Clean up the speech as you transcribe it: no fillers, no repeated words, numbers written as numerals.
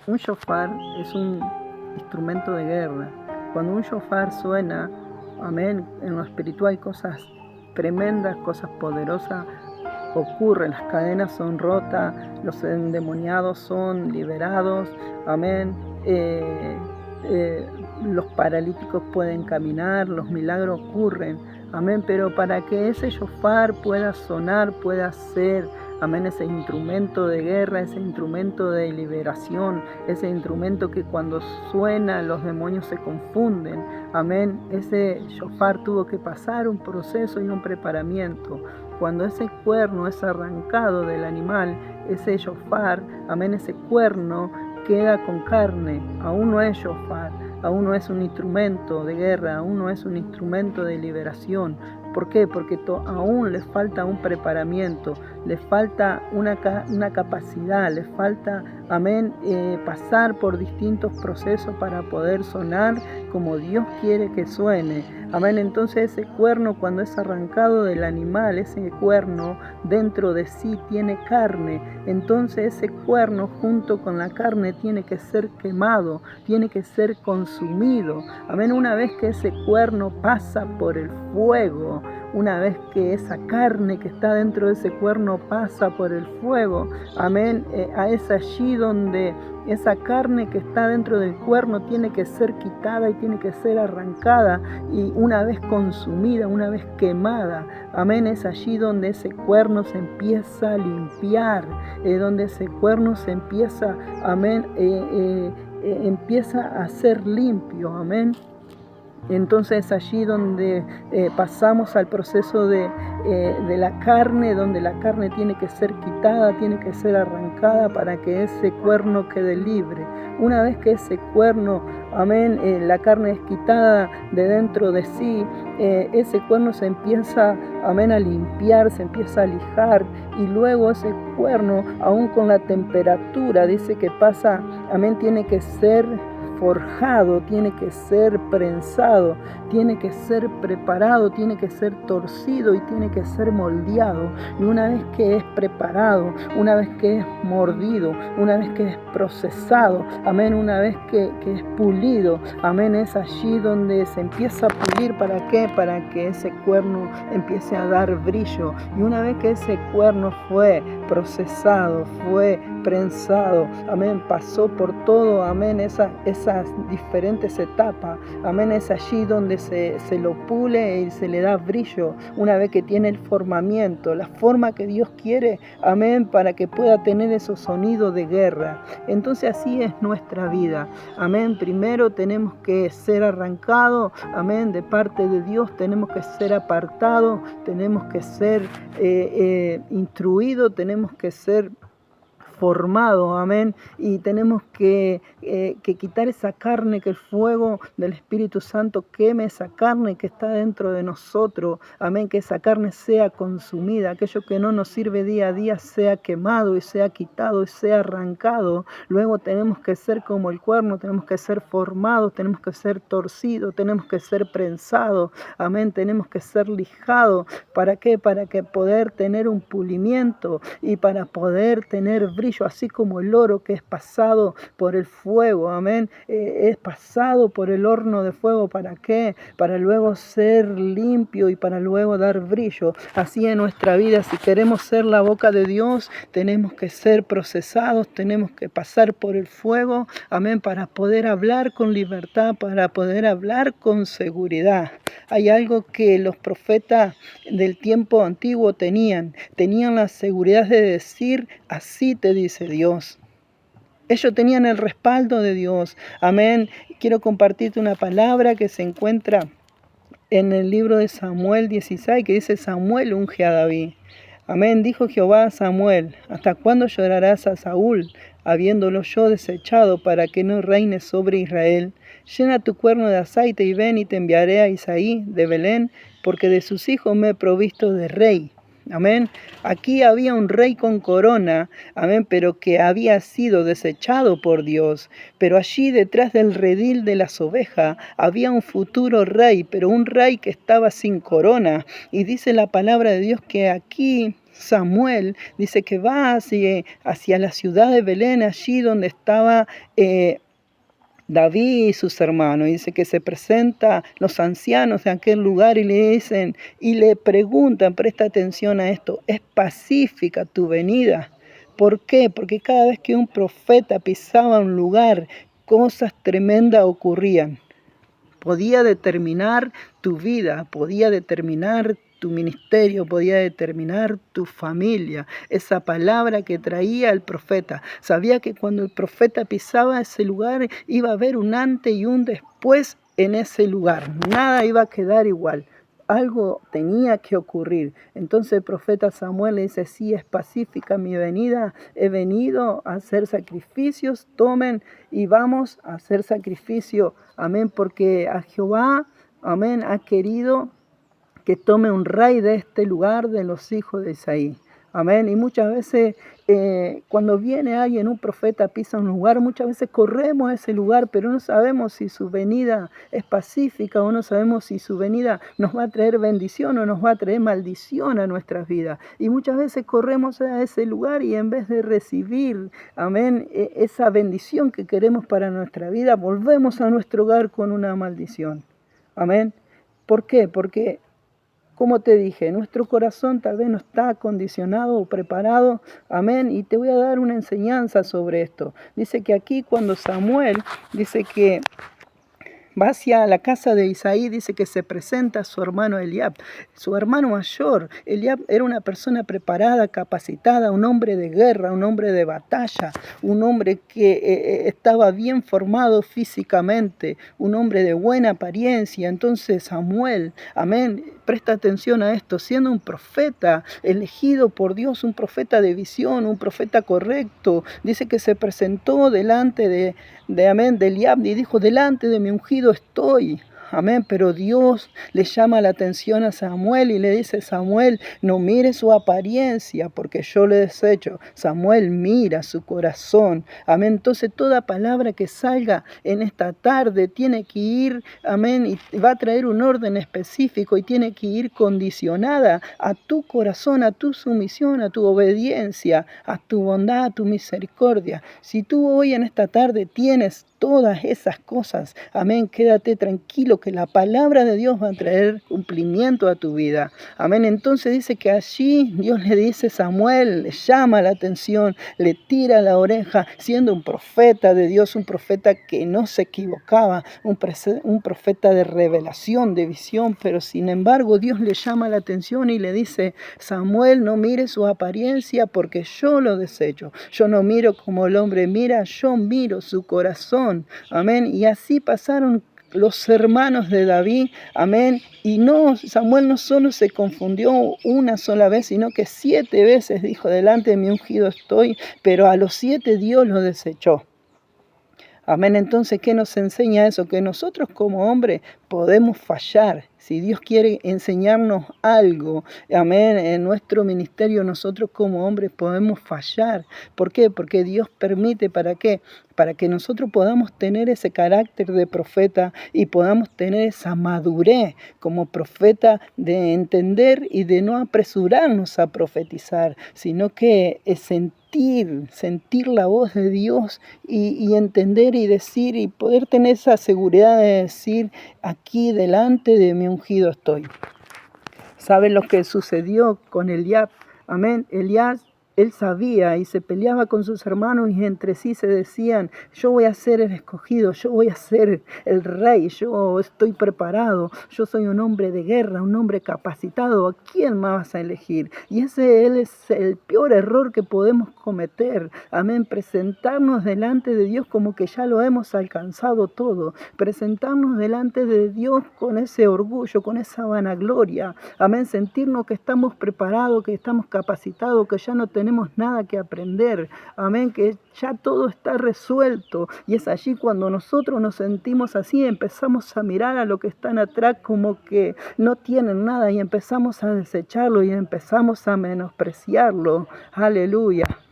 Un shofar es un instrumento de guerra. Cuando un shofar suena, amén, en lo espiritual hay cosas tremendas, cosas poderosas ocurren, las cadenas son rotas, los endemoniados son liberados, amén. Los paralíticos pueden caminar, los milagros ocurren, amén. Pero para que ese shofar pueda sonar, pueda ser, amén, ese instrumento de guerra, ese instrumento de liberación, ese instrumento que cuando suena los demonios se confunden, amén. Ese shofar tuvo que pasar un proceso y un preparamiento. Cuando ese cuerno es arrancado del animal, ese shofar, amén, ese cuerno queda con carne, aún no es shofar, aún no es un instrumento de guerra, aún no es un instrumento de liberación. ¿Por qué? Porque aún le falta un preparamiento, le falta una capacidad, le falta, amén, pasar por distintos procesos para poder sonar como Dios quiere que suene. Amén. Entonces ese cuerno, cuando es arrancado del animal, ese cuerno dentro de sí tiene carne. Entonces ese cuerno junto con la carne tiene que ser quemado, tiene que ser consumido. Amén. Una vez que ese cuerno pasa por el fuego, una vez que esa carne que está dentro de ese cuerno pasa por el fuego, amén, es allí donde esa carne que está dentro del cuerno tiene que ser quitada y tiene que ser arrancada, y una vez consumida, una vez quemada, amén, es allí donde ese cuerno se empieza a limpiar, donde ese cuerno se empieza, amén, empieza a ser limpio, amén. Entonces allí donde pasamos al proceso de la carne, donde la carne tiene que ser quitada, tiene que ser arrancada para que ese cuerno quede libre. Una vez que ese cuerno, amén, la carne es quitada de dentro de sí, ese cuerno se empieza, amén, a limpiar, se empieza a lijar, y luego ese cuerno, aún con la temperatura, dice que pasa, amén, tiene que ser forjado, tiene que ser prensado, tiene que ser preparado, tiene que ser torcido y tiene que ser moldeado. Y una vez que es preparado, una vez que es mordido, una vez que es procesado, amén, una vez que es pulido, amén, es allí donde se empieza a pulir. ¿Para qué? Para que ese cuerno empiece a dar brillo. Y una vez que ese cuerno fue procesado, fue prensado, amén, pasó por todo, amén, esas diferentes etapas, amén, es allí donde se lo pule y se le da brillo. Una vez que tiene el formamiento, la forma que Dios quiere, amén, para que pueda tener esos sonidos de guerra. Entonces así es nuestra vida, amén. Primero tenemos que ser arrancados, amén, de parte de Dios, tenemos que ser apartados, tenemos que ser instruidos, tenemos que ser formado, amén, y tenemos que quitar esa carne, que el fuego del Espíritu Santo queme esa carne que está dentro de nosotros, amén, que esa carne sea consumida, aquello que no nos sirve día a día sea quemado y sea quitado y sea arrancado. Luego tenemos que ser como el cuerno, tenemos que ser formados, tenemos que ser torcidos, tenemos que ser prensados, amén, tenemos que ser lijados. ¿Para qué? Para que poder tener un pulimiento y para poder tener brillo, así como el oro que es pasado por el fuego, amén, es pasado por el horno de fuego. ¿Para qué? Para luego ser limpio y para luego dar brillo. Así en nuestra vida, si queremos ser la boca de Dios, tenemos que ser procesados, tenemos que pasar por el fuego, amén, para poder hablar con libertad, para poder hablar con seguridad. Hay algo que los profetas del tiempo antiguo tenían la seguridad de decir: así te dice Dios. Ellos tenían el respaldo de Dios, amén. Quiero compartirte una palabra que se encuentra en el libro de Samuel 16, que dice: Samuel unge a David. Amén. Dijo Jehová a Samuel: ¿hasta cuándo llorarás a Saúl, habiéndolo yo desechado, para que no reine sobre Israel? Llena tu cuerno de aceite y ven, y te enviaré a Isaí de Belén, porque de sus hijos me he provisto de rey. Amén. Aquí había un rey con corona, amén, pero que había sido desechado por Dios. Pero allí detrás del redil de las ovejas había un futuro rey, pero un rey que estaba sin corona. Y dice la palabra de Dios que aquí Samuel dice que va hacia la ciudad de Belén, allí donde estaba David y sus hermanos. Dice que se presenta los ancianos de aquel lugar y le dicen y le preguntan, presta atención a esto, ¿es pacífica tu venida? ¿Por qué? Porque cada vez que un profeta pisaba un lugar, cosas tremendas ocurrían. Podía determinar tu vida, podía determinar tu ministerio, podía determinar tu familia. Esa palabra que traía el profeta. Sabía que cuando el profeta pisaba ese lugar iba a haber un antes y un después en ese lugar. Nada iba a quedar igual. Algo tenía que ocurrir. Entonces el profeta Samuel le dice, sí, es pacífica mi venida, he venido a hacer sacrificios, tomen y vamos a hacer sacrificio, amén, porque a Jehová, amén, ha querido que tome un rey de este lugar de los hijos de Isaí. Amén. Y muchas veces cuando viene alguien, un profeta, pisa un lugar, muchas veces corremos a ese lugar, pero no sabemos si su venida es pacífica o no sabemos si su venida nos va a traer bendición o nos va a traer maldición a nuestras vidas. Y muchas veces corremos a ese lugar y en vez de recibir, amén, esa bendición que queremos para nuestra vida, volvemos a nuestro hogar con una maldición. Amén. ¿Por qué? Porque como te dije, nuestro corazón tal vez no está acondicionado o preparado, amén, y te voy a dar una enseñanza sobre esto. Dice que aquí cuando Samuel dice que va hacia la casa de Isaí, dice que se presenta a su hermano Eliab, su hermano mayor. Eliab era una persona preparada, capacitada, un hombre de guerra, un hombre de batalla, un hombre que estaba bien formado físicamente, un hombre de buena apariencia. Entonces Samuel, amén, presta atención a esto, siendo un profeta elegido por Dios, un profeta de visión, un profeta correcto, dice que se presentó delante de Eliab y dijo, delante de mi ungido estoy. Amén, pero Dios le llama la atención a Samuel y le dice, Samuel, no mire su apariencia porque yo le desecho. Samuel mira su corazón. Amén, entonces toda palabra que salga en esta tarde tiene que ir, amén, y va a traer un orden específico y tiene que ir condicionada a tu corazón, a tu sumisión, a tu obediencia, a tu bondad, a tu misericordia. Si tú hoy en esta tarde tienes todas esas cosas, amén, quédate tranquilo que la palabra de Dios va a traer cumplimiento a tu vida. Amén. Entonces dice que allí Dios le dice a Samuel, le llama la atención, le tira la oreja, siendo un profeta de Dios, un profeta que no se equivocaba, un profeta de revelación, de visión, pero sin embargo Dios le llama la atención y le dice, Samuel, no mire su apariencia porque yo lo desecho. Yo no miro como el hombre mira, yo miro su corazón. Amén. Y así pasaron los hermanos de David, amén, y no, Samuel no solo se confundió una sola vez, sino que 7 veces dijo, delante de mi ungido estoy, pero a los 7 Dios lo desechó. Amén, entonces, ¿qué nos enseña eso? Que nosotros como hombres podemos fallar. Si Dios quiere enseñarnos algo, amén, en nuestro ministerio nosotros como hombres podemos fallar. ¿Por qué? Porque Dios permite, ¿para qué? Para que nosotros podamos tener ese carácter de profeta y podamos tener esa madurez como profeta de entender y de no apresurarnos a profetizar, sino que es sentir la voz de Dios y entender y decir y poder tener esa seguridad de decir, aquí delante de mi ungido estoy. ¿Saben lo que sucedió con Eliab? Amén. Eliab, él sabía y se peleaba con sus hermanos y entre sí se decían, yo voy a ser el escogido, yo voy a ser el rey, yo estoy preparado, yo soy un hombre de guerra, un hombre capacitado, ¿a quién más vas a elegir? Y ese es el peor error que podemos cometer, amén, presentarnos delante de Dios como que ya lo hemos alcanzado todo, presentarnos delante de Dios con ese orgullo, con esa vanagloria, amén, sentirnos que estamos preparados, que estamos capacitados, que ya no tenemos tenemos nada que aprender. Amén, que ya todo está resuelto. Y es allí cuando nosotros nos sentimos así, empezamos a mirar a lo que están atrás como que no tienen nada y empezamos a desecharlo y empezamos a menospreciarlo. Aleluya.